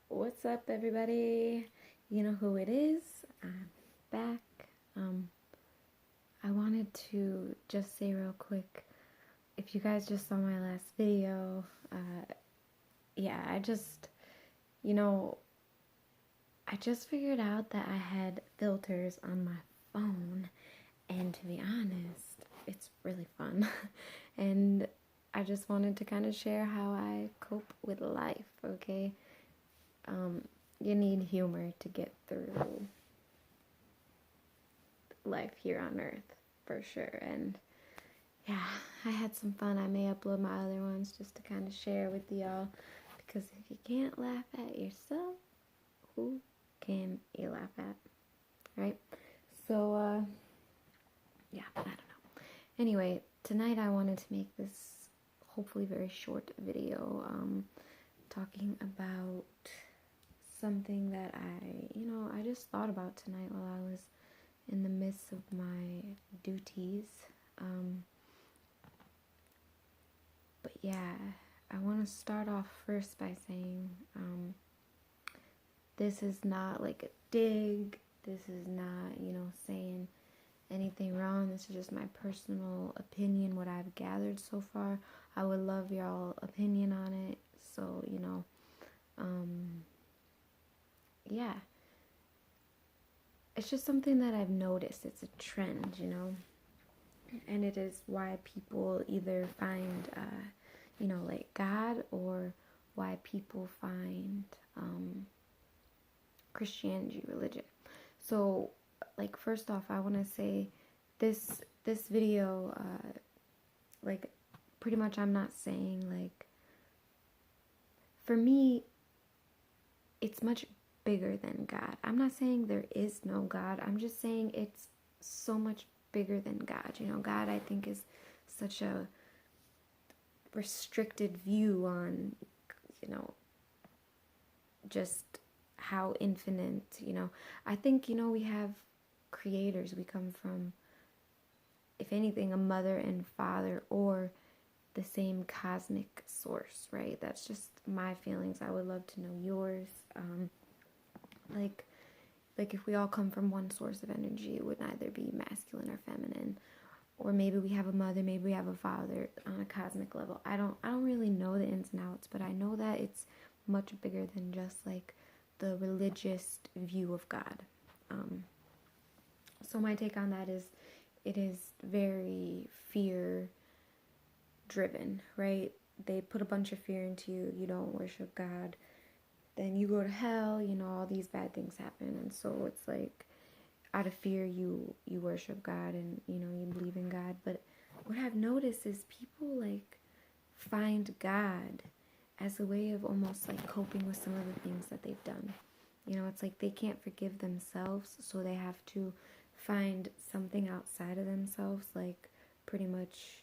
What's up, everybody? You know who it is. I'm back. I wanted to just say real quick, if you guys just saw my last video, yeah, you know, I just figured out that I had filters on my phone, and to be honest, it's really fun. And I just wanted to kind of share how I cope with life, okay? You need humor to get through life here on earth, for sure. And yeah, I had some fun. I may upload my other ones just to kind of share with y'all, because if you can't laugh at yourself, who can you laugh at, right? So, yeah, I don't know. Anyway, tonight I wanted to make this hopefully very short video, talking about something that I just thought about tonight while I was in the midst of my duties. But yeah, I want to start off first by saying this is not like a dig. This is not, saying anything wrong. This is just my personal opinion, what I've gathered so far. I would love y'all opinion on it. So, yeah. It's just something that I've noticed. It's a trend, and it is why people either find, like God, or why people find Christianity religion. So, like, first off, I want to say this video, like, pretty much I'm not saying, like, for me, it's much bigger than God. I'm not saying there is no God. I'm just saying it's so much bigger than God. God, I think, is such a restricted view on, just how infinite, I think, we have creators. We come from, if anything, a mother and father, or the same cosmic source, right? That's just my feelings. I would love to know yours. Like if we all come from one source of energy, it would neither be masculine or feminine. Or maybe we have a mother, maybe we have a father on a cosmic level. I don't really know the ins and outs, but I know that it's much bigger than just like the religious view of God. So my take on that is, it is very fear driven, right? They put a bunch of fear into you. You don't worship God, then you go to hell, all these bad things happen. And so it's like, out of fear, you worship God, and you believe in God. But what I've noticed is people like find God as a way of almost like coping with some of the things that they've done. It's like they can't forgive themselves, so they have to find something outside of themselves, like pretty much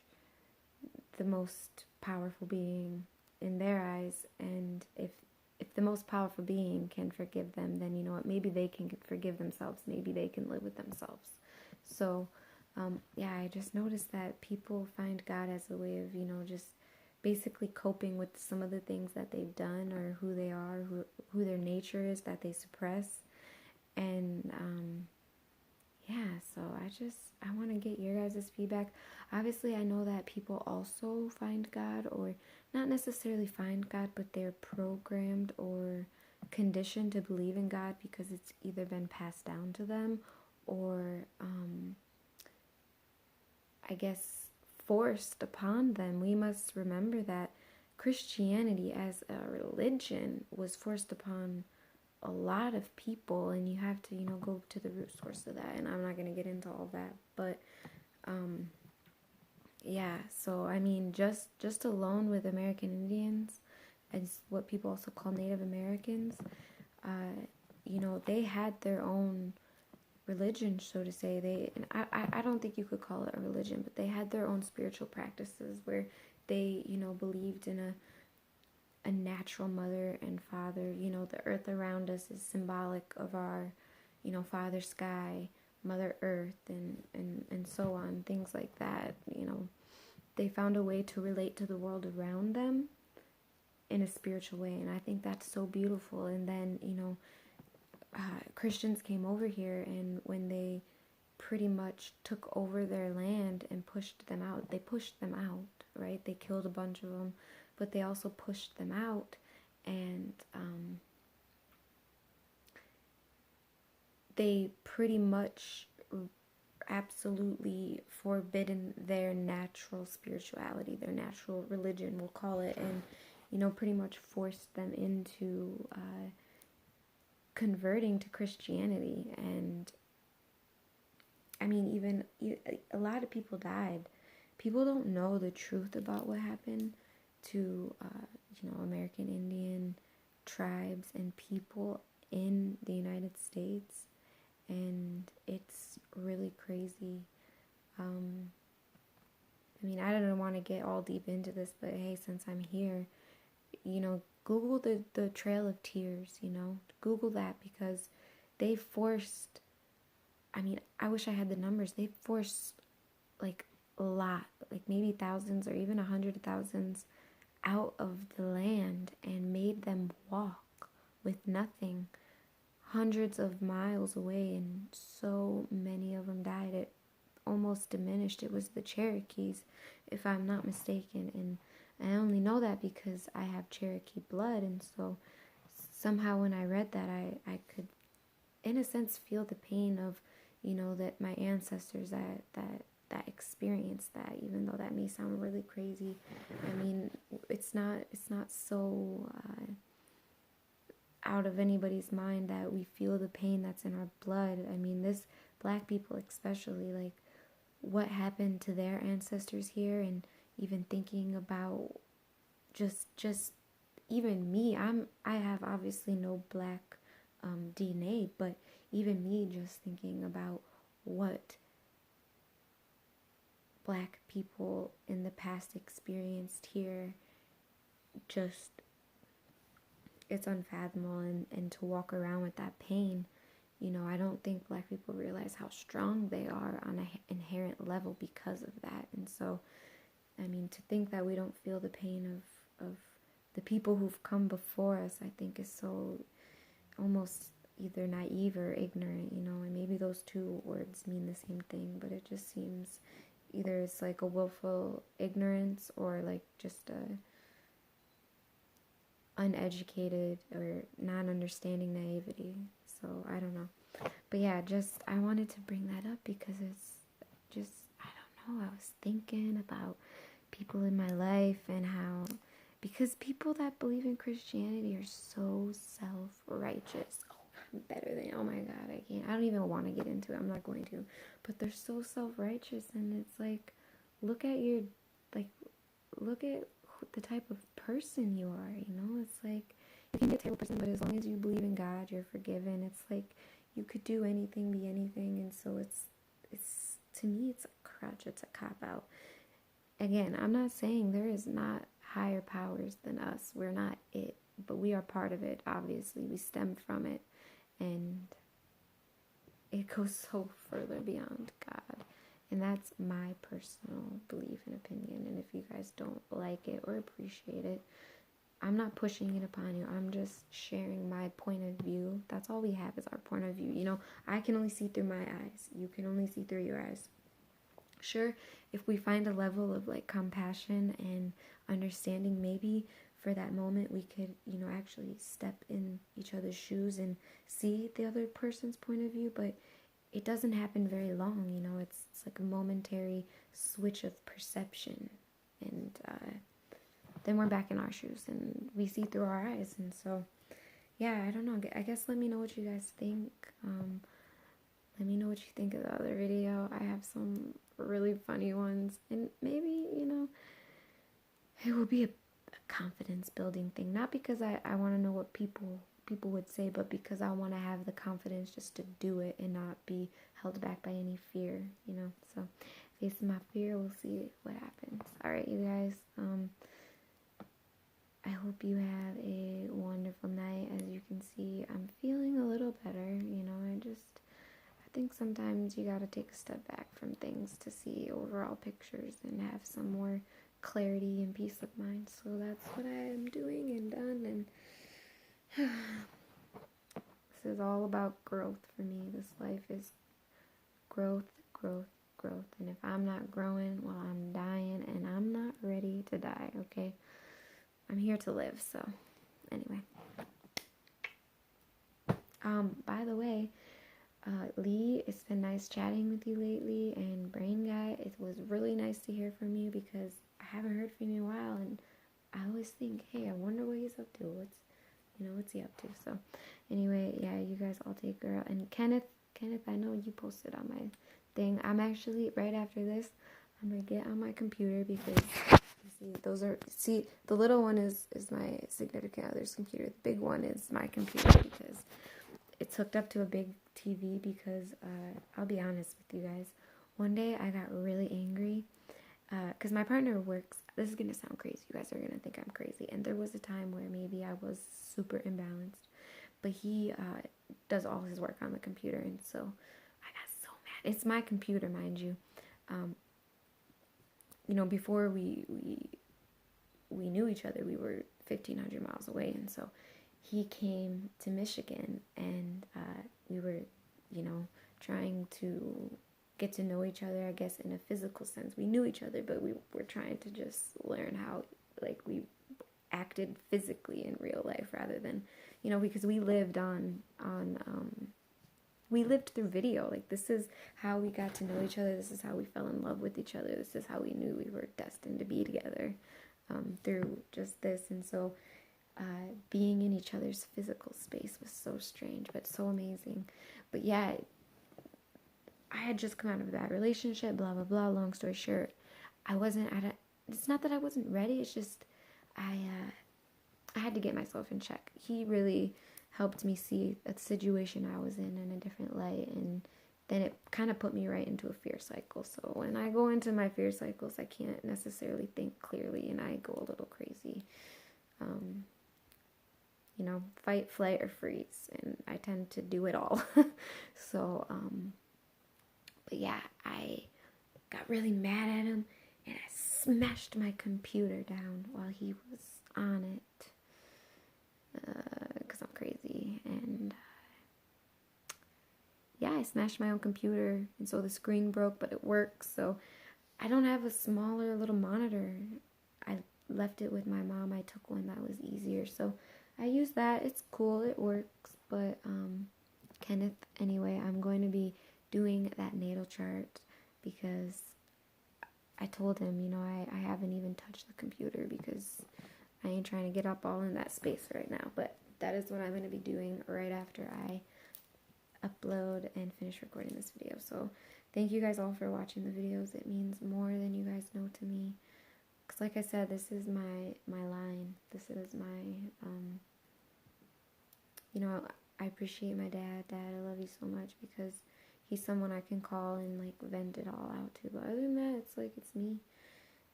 the most powerful being in their eyes. And if the most powerful being can forgive them, then you know what, maybe they can forgive themselves. Maybe they can live with themselves. So, yeah, I just noticed that people find God as a way of, just basically coping with some of the things that they've done, or who they are, who their nature is that they suppress. And, yeah, so I want to get your guys' feedback. Obviously, I know that people also find God, or not necessarily find God, but they're programmed or conditioned to believe in God because it's either been passed down to them, or I guess forced upon them. We must remember that Christianity as a religion was forced upon a lot of people, and you have to, go to the root source of that. And I'm not going to get into all that, but yeah, so I mean, just alone with American Indians, as what people also call Native Americans, they had their own religion, so to say. I don't think you could call it a religion, but they had their own spiritual practices where they, believed in a natural mother and father. The earth around us is symbolic of our, father sky, mother earth, and so on, things like that. They found a way to relate to the world around them in a spiritual way. And I think that's so beautiful. And then, Christians came over here, and when they pretty much took over their land and pushed them out, they pushed them out, right? They killed a bunch of them, but they also pushed them out. And they pretty much absolutely forbidden their natural spirituality, their natural religion, we'll call it, and pretty much forced them into converting to Christianity. And I mean, even a lot of people died. People don't know the truth about what happened to American Indian tribes and people in the United States, and it's really crazy. I mean, I don't want to get all deep into this, but hey, since I'm here, Google the Trail of Tears, Google that, because they forced, I mean, I wish I had the numbers, they forced like a lot, like maybe thousands or even 100,000 out of the land and made them walk with nothing hundreds of miles away, and so many of them died. It almost diminished. It was the Cherokees, if I'm not mistaken, and I only know that because I have Cherokee blood. And so somehow when I read that, I could in a sense feel the pain of that my ancestors that experienced that, even though that may sound really crazy. I mean, it's not so out of anybody's mind that we feel the pain that's in our blood. I mean, this Black people especially, like what happened to their ancestors here, and even thinking about just even me. I have obviously no Black DNA, but even me just thinking about what Black people in the past experienced here, just it's unfathomable. And to walk around with that pain, I don't think Black people realize how strong they are on an inherent level because of that. And so, I mean, to think that we don't feel the pain of the people who've come before us, I think is so almost either naive or ignorant, and maybe those two words mean the same thing, but it just seems either it's like a willful ignorance or like just a uneducated or non-understanding naivety. So I don't know, but yeah, just I wanted to bring that up because it's just, I don't know, I was thinking about people in my life and how, because people that believe in Christianity are so self-righteous. I'm better than, oh my god, I don't even want to get into it, I'm not going to, but they're so self-righteous. And it's like, look at the type of person you are, it's like, you can be a terrible person, but as long as you believe in God, you're forgiven. It's like, you could do anything, be anything. And so it's to me, it's a crutch, it's a cop-out. Again, I'm not saying there is not higher powers than us, we're not it, but we are part of it. Obviously, we stem from it, and it goes so further beyond God. And that's my personal belief and opinion. And if you guys don't like it or appreciate it, I'm not pushing it upon you. I'm just sharing my point of view. That's all we have is our point of view. I can only see through my eyes. You can only see through your eyes. Sure, if we find a level of like compassion and understanding, maybe for that moment we could, actually step in each other's shoes and see the other person's point of view, but it doesn't happen very long. It's like a momentary switch of perception, and then we're back in our shoes and we see through our eyes. And so, yeah, I don't know. I guess let me know what you guys think. Let me know what you think of the other video. I have some really funny ones, and maybe, it will be a confidence building thing. Not because I want to know what people would say, but because I want to have the confidence just to do it and not be held back by any fear, So, facing my fear, we'll see what happens. Alright, you guys, I hope you have a wonderful night. As you can see, I'm feeling a little better, I think sometimes you gotta take a step back from things to see overall pictures and have some more clarity and peace of mind. So that's what I am doing and done. And this is all about growth for me. This life is growth, growth, growth. And if I'm not growing, well, I'm dying, and I'm not ready to die, okay? I'm here to live. So anyway, by the way, Lee, it's been nice chatting with you lately, and Brain Guy, it was really nice to hear from you, because I haven't heard from you in a while, and I always think, hey, I wonder what he's up to. What's he up to? So anyway, yeah, you guys all take care. And Kenneth, I know you posted on my thing. I'm actually, right after this, I'm gonna get on my computer, because the little one is my significant other's computer. The big one is my computer, because it's hooked up to a big TV. Because I'll be honest with you guys, one day I got really angry, because my partner works. This is gonna sound crazy. You guys are gonna think I'm crazy. And there was a time where maybe I was super imbalanced, but he does all his work on the computer, and so I got so mad. It's my computer, mind you. Before we knew each other, we were 1,500 miles away, and so he came to Michigan, and we were, trying to get to know each other, I guess, in a physical sense. We knew each other, but we were trying to just learn how, we acted physically in real life, rather than, because we lived we lived through video. This is how we got to know each other. This is how we fell in love with each other. This is how we knew we were destined to be together, through just this. And so being in each other's physical space was so strange, but so amazing. But yeah, I had just come out of that relationship, blah, blah, blah. Long story short, it's not that I wasn't ready. It's just, I had to get myself in check. He really helped me see a situation I was in a different light, and then it kind of put me right into a fear cycle. So when I go into my fear cycles, I can't necessarily think clearly, and I go a little crazy. Fight, flight, or freeze, and I tend to do it all. So, but yeah, I got really mad at him, and I smashed my computer down while he was on it, because I'm crazy. And yeah, I smashed my own computer, and so the screen broke, but it works. So I don't have a smaller little monitor. I left it with my mom. I took one that was easier, so I use that. It's cool, it works. But Kenneth, anyway, I'm going to be doing that natal chart, because I told him, I haven't even touched the computer, because I ain't trying to get up all in that space right now. But that is what I'm going to be doing right after I upload and finish recording this video. So thank you guys all for watching the videos. It means more than you guys know to me. Because like I said, this is my line. This is my, I appreciate my dad. Dad, I love you so much, because he's someone I can call and, vent it all out to. But other than that, it's me.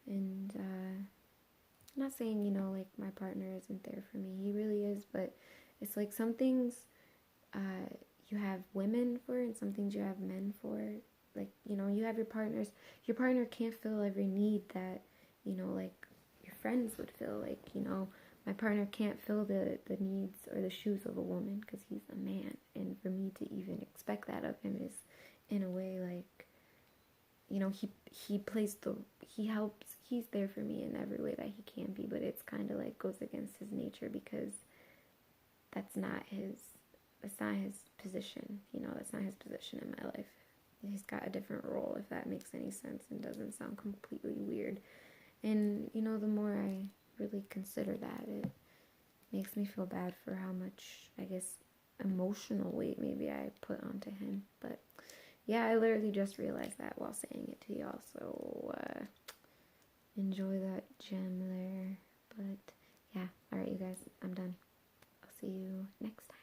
And, I'm not saying, my partner isn't there for me. He really is, but it's some things, you have women for, and some things you have men for. You have your partners. Your partner can't fill every need that, your friends would fill. My partner can't fill the needs or the shoes of a woman, because he's a man. And for me to even expect that of him is, in a way, he helps, he's there for me in every way that he can be, but it's kind of goes against his nature, because that's not his position, that's not his position in my life. He's got a different role, if that makes any sense and doesn't sound completely weird. And, the more I really consider that, it makes me feel bad for how much, I guess, emotional weight maybe I put onto him. But yeah, I literally just realized that while saying it to y'all. So enjoy that gem there. But yeah, alright, you guys, I'm done. I'll see you next time.